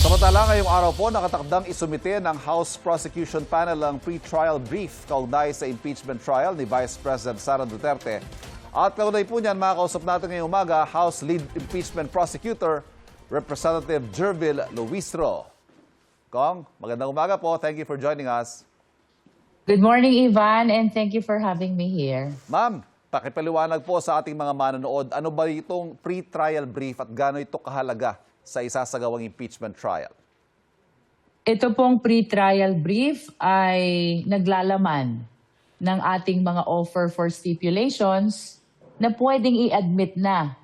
Samantala, ngayong araw po, nakatakdang isumite ng House Prosecution Panel ang pre-trial brief kaugnay sa impeachment trial ni Vice President Sara Duterte. At kaugnay po niyan, makakausap natin ngayong umaga, House Lead Impeachment Prosecutor, Representative Jervil Luistro. Kong, magandang umaga po. Thank you for joining us. Good morning, Ivan, and thank you for having me here. Ma'am, pakipaliwanag po sa ating mga manonood, ano ba itong pre-trial brief at gaano ito kahalaga sa isasagawang impeachment trial? Ito pong pre-trial brief ay naglalaman ng ating mga offer for stipulations na pwedeng i-admit na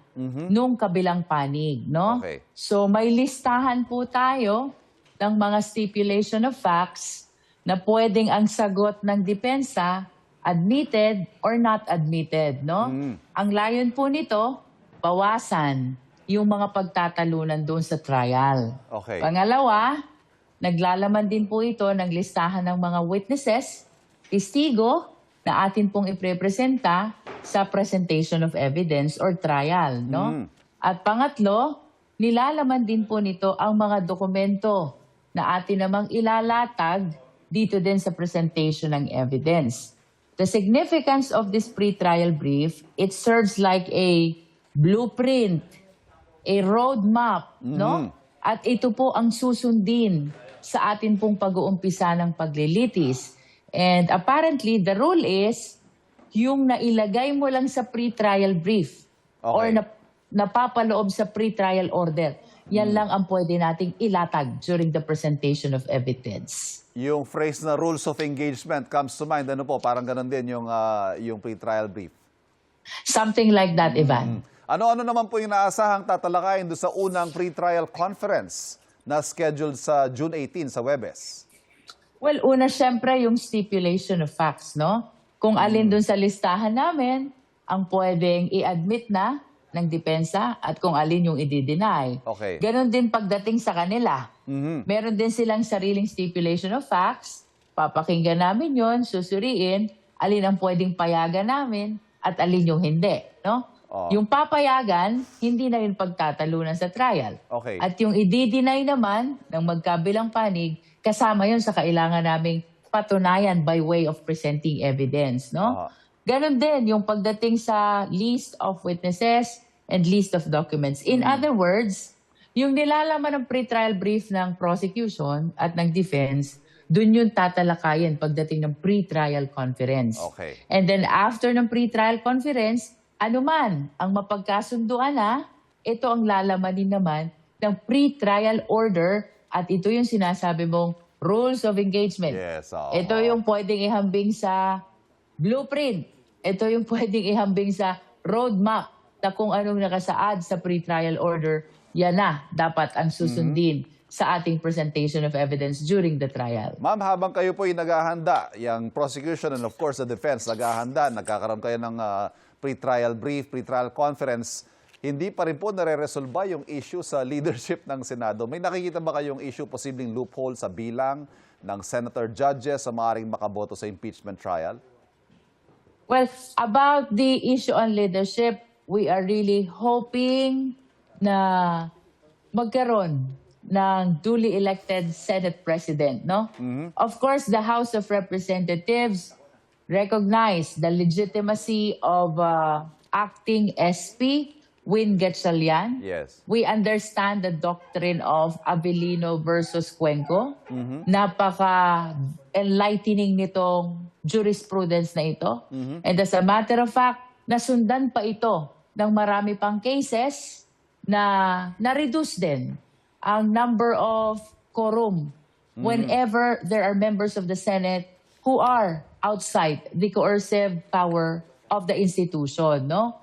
nung kabilang panig, no? Okay. So may listahan po tayo ng mga stipulation of facts na pwedeng ang sagot ng depensa admitted or not admitted, no? Ang layon po nito, bawasan yung mga pagtatalunan doon sa trial. Okay. Pangalawa, naglalaman din po ito ng listahan ng mga witnesses, testigo na atin pong iprepresenta sa presentation of evidence or trial, no? At pangatlo, nilalaman din po nito ang mga dokumento na atin namang ilalatag dito din sa presentation ng evidence. The significance of this pre-trial brief, it serves like a blueprint, a roadmap, no? At ito po ang susundin sa atin pong pag-uumpisa ng paglilitis. And apparently, the rule is, yung nailagay mo lang sa pre-trial brief or napapaloob sa pre-trial order, yan lang ang pwede nating ilatag during the presentation of evidence. Yung phrase na rules of engagement comes to mind. Ano po, parang ganun din yung pre-trial brief. Something like that, Ivan. Ano-ano naman po yung naasahang tatalakayin doon sa unang pre-trial conference na scheduled sa June 18 sa Huwebes? Well, una siyempre yung stipulation of facts, no? Kung alin doon sa listahan namin ang pwedeng i-admit na ng depensa at kung alin yung i-deny. Okay. Ganon din pagdating sa kanila. Meron din silang sariling stipulation of facts. Papakinggan namin yon, susuriin, alin ang pwedeng payagan namin at alin yung hindi, no? Yung papayagan, hindi na yun pagtatalunan sa trial. Okay. At yung i-deny naman ng magkabilang panig, kasama yun sa kailangan naming patunayan by way of presenting evidence, no? Ganon din yung pagdating sa list of witnesses and list of documents. In other words, yung nilalaman ng pre-trial brief ng prosecution at ng defense, dun yung tatalakayin pagdating ng pre-trial conference. Okay. And then after ng pre-trial conference, anuman ang mapagkasunduan na, ito ang lalamanin naman ng pre-trial order at ito yung sinasabi mong rules of engagement. Yes. Ito yung pwedeng ihambing sa blueprint. Ito yung pwedeng ihambing sa roadmap na kung anong nakasaad sa pre-trial order, yan na dapat ang susundin sa ating presentation of evidence during the trial. Ma'am, habang kayo po yung naghahanda, yung prosecution and of course the defense naghahanda, nagkakaroon kayo ng pre-trial brief, pre-trial conference, hindi pa rin po nare-resolba yung issue sa leadership ng Senado. May nakikita ba kayong issue, posibleng loophole sa bilang ng senator judges sa maaaring makaboto sa impeachment trial? Well, about the issue on leadership, we are really hoping na magkaroon ng duly elected Senate President, no? Of course, the House of Representatives recognize the legitimacy of acting SP Win Gatchalian. Yes. We understand the doctrine of Avellino versus Cuenco. Napaka-enlightening nitong jurisprudence na ito. And as a matter of fact, nasundan pa ito ng marami pang cases na na-reduce din ang number of quorum whenever there are members of the Senate who are outside the coercive power of the institution, no?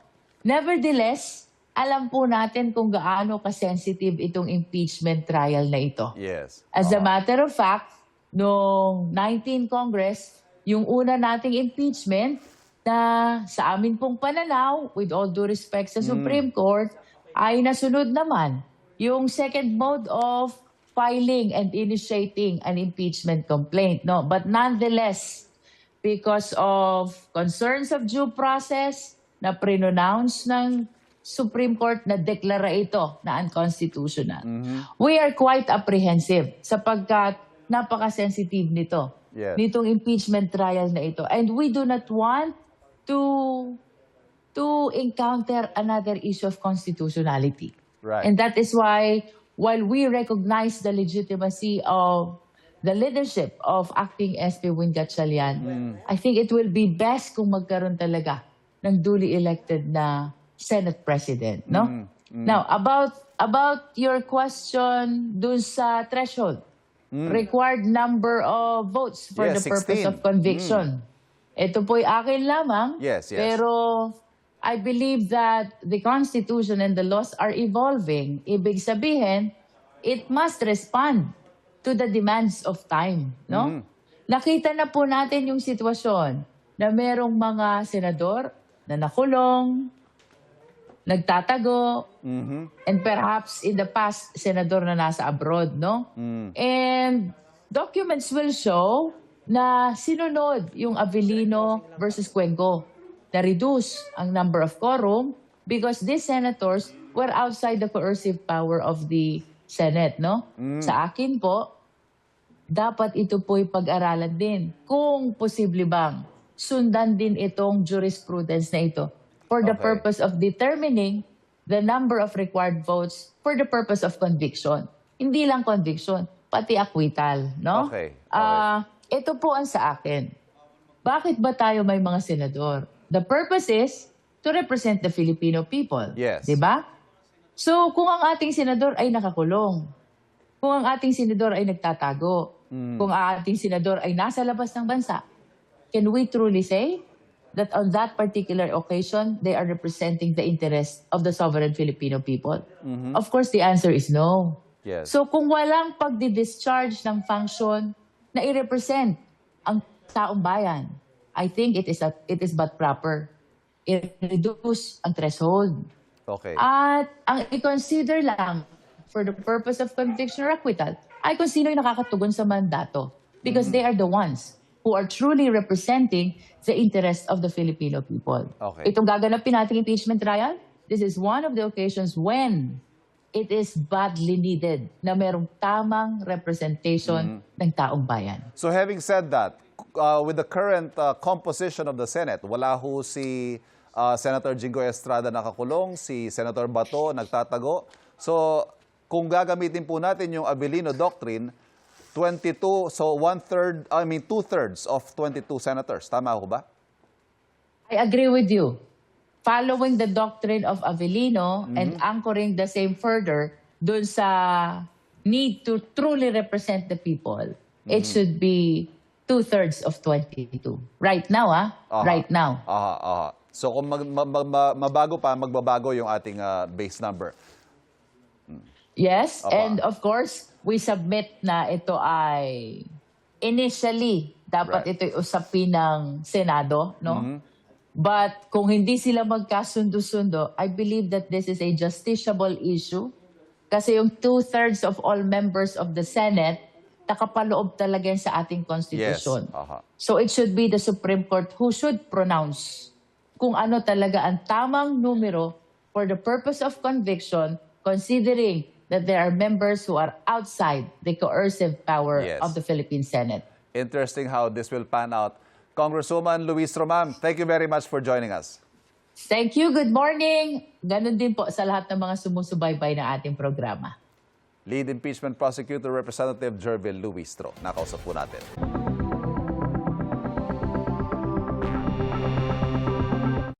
Nevertheless, alam po natin kung gaano ka-sensitive itong impeachment trial na ito. Yes. As a matter of fact, noong 19 Congress, yung una nating impeachment na sa amin pong pananaw, with all due respect sa Supreme Court, ay nasunod naman yung second mode of filing and initiating an impeachment complaint. No? But nonetheless, because of concerns of due process na pre-nounce ng Supreme Court na deklara ito na unconstitutional. We are quite apprehensive sapagkat napaka-sensitive nito, Yes. nitong impeachment trial na ito. And we do not want to encounter another issue of constitutionality. Right. And that is why, while we recognize the legitimacy of the leadership of acting SP Win Gatchalian, I think it will be best kung magkaroon talaga ng duly elected na Senate President, no? Now, about your question dun sa threshold, required number of votes for Yes, the purpose 16. of conviction. Ito po'y akin lamang, Yes, yes. pero I believe that the Constitution and the laws are evolving. Ibig sabihin, it must respond to the demands of time, no? Nakita na po natin yung sitwasyon na merong mga senador na nakulong, nagtatago, and perhaps in the past, senador na nasa abroad, no? And documents will show na sinunod yung Avellino versus Cuenco. Na-reduce ang number of quorum because these senators were outside the coercive power of the Senate, no? Sa akin po, dapat ito po'y pag-aralan din kung posible bang sundan din itong jurisprudence na ito for the Okay. purpose of determining the number of required votes for the purpose of conviction. Hindi lang conviction, pati acquittal, no? Okay. Ito po ang sa akin. Bakit ba tayo may mga senador? The purpose is to represent the Filipino people. Yes. Di ba? So, kung ang ating senador ay nakakulong, kung ang ating senador ay nagtatago, kung ang ating senador ay nasa labas ng bansa, can we truly say that on that particular occasion, they are representing the interest of the sovereign Filipino people? Of course, the answer is no. Yes. So kung walang pagdi-discharge ng function na i-represent ang taong bayan, I think it is but proper. I-reduce ang threshold. Okay. At ang i-consider lang for the purpose of conviction or acquittal ay kung sino yung nakakatugon sa mandato. Because they are the ones who are truly representing the interest of the Filipino people. Okay. Itong gaganapin nating impeachment trial, this is one of the occasions when it is badly needed na merong tamang representation ng taong bayan. So having said that, with the current composition of the Senate, wala ho si Senator Jingo Estrada nakakulong, si Senator Bato nagtatago. So kung gagamitin po natin yung Avellino Doctrine, 22, so two-thirds of 22 senators. Tama ho ba? I agree with you. Following the doctrine of Avellino and anchoring the same further dun sa need to truly represent the people, it should be two-thirds of 22. Right now, right now. So kung mabago pa, magbabago yung ating base number. Yes, and of course, we submit na ito ay initially dapat Right. ito'y usapin ng Senado, no? But kung hindi sila magkasundo-sundo, I believe that this is a justiciable issue kasi yung two-thirds of all members of the Senate nakapaloob talaga yan sa ating Constitution. Yes. So it should be the Supreme Court who should pronounce kung ano talaga ang tamang numero for the purpose of conviction, considering that there are members who are outside the coercive power Yes. of the Philippine Senate. Interesting how this will pan out. Congresswoman Luis Romam, thank you very much for joining us. Thank you. Good morning. Ganun din po sa lahat ng mga sumusubaybay na ating programa. Lead Impeachment Prosecutor Representative Jervil Luistro. Nakausap po natin.